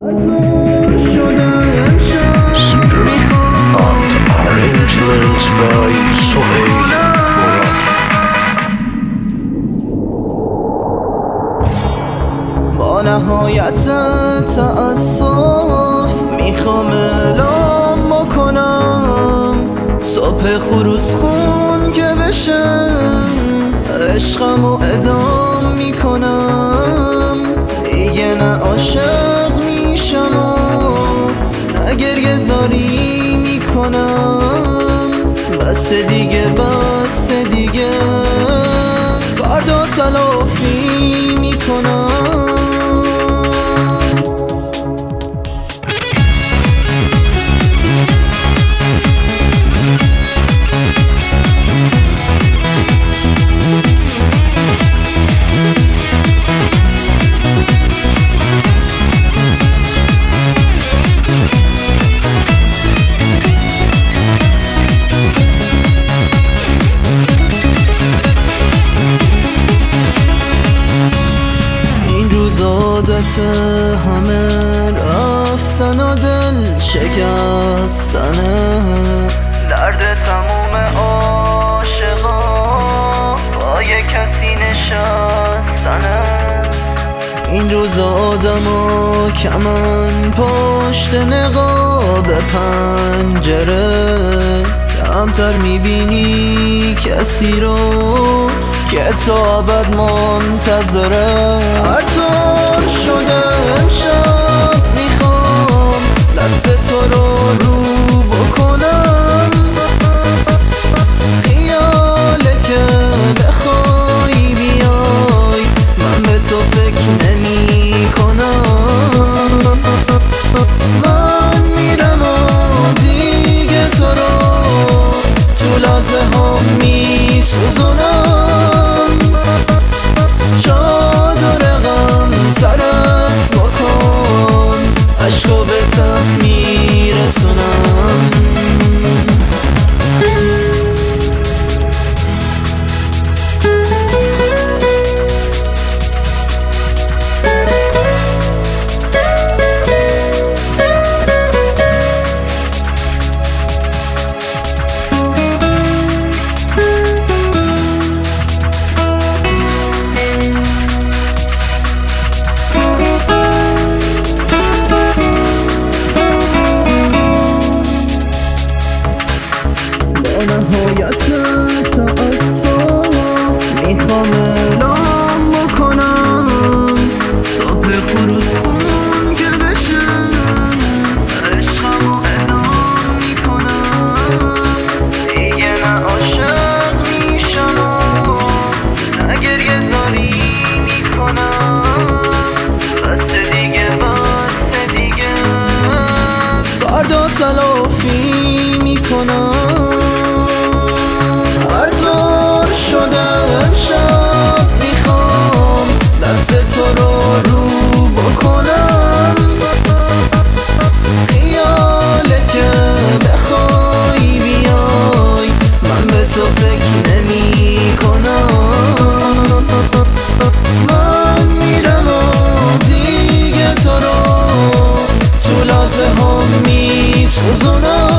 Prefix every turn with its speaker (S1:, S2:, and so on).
S1: Super and arrangements by Sohail Morak.
S2: با نهایت تأسف میخوام اعلام بکنم صبح خروس خون که بشه عشقمو ادام میکنم دیگه نه عاشق میشم و نه گریه زاری میکنم بس دیگه فردا تلافی میکنم. عادت همه رفتن و دل شکستنه درد تموم عاشقا با یه کسی نشستنه این روز آدما کمن پشت نقاب پنجره کمتر میبینی کسی رو که تا ابد منتظره. هر طور شده امشب میخوام دست تو رو بکنم خیاله که بخوای بیای من به تو فکر نمی کنم من میرم و دیگه تو رو تو لحظه ها میسوزونم عشقو به تم میرسونم. نهایت تأسف میخوام اعلام بکنم صبح خروس خون که بشه عشقمو ادام میکنم دیگه نه عاشق میشم و نه گریه زاری میکنم بس دیگه فردا تلافی میکنم. بکنم خیاله که بخوای بیای من به تو فکر نمی کنم من میرم و دیگه تو رو تو لحظه ها میسوزونم.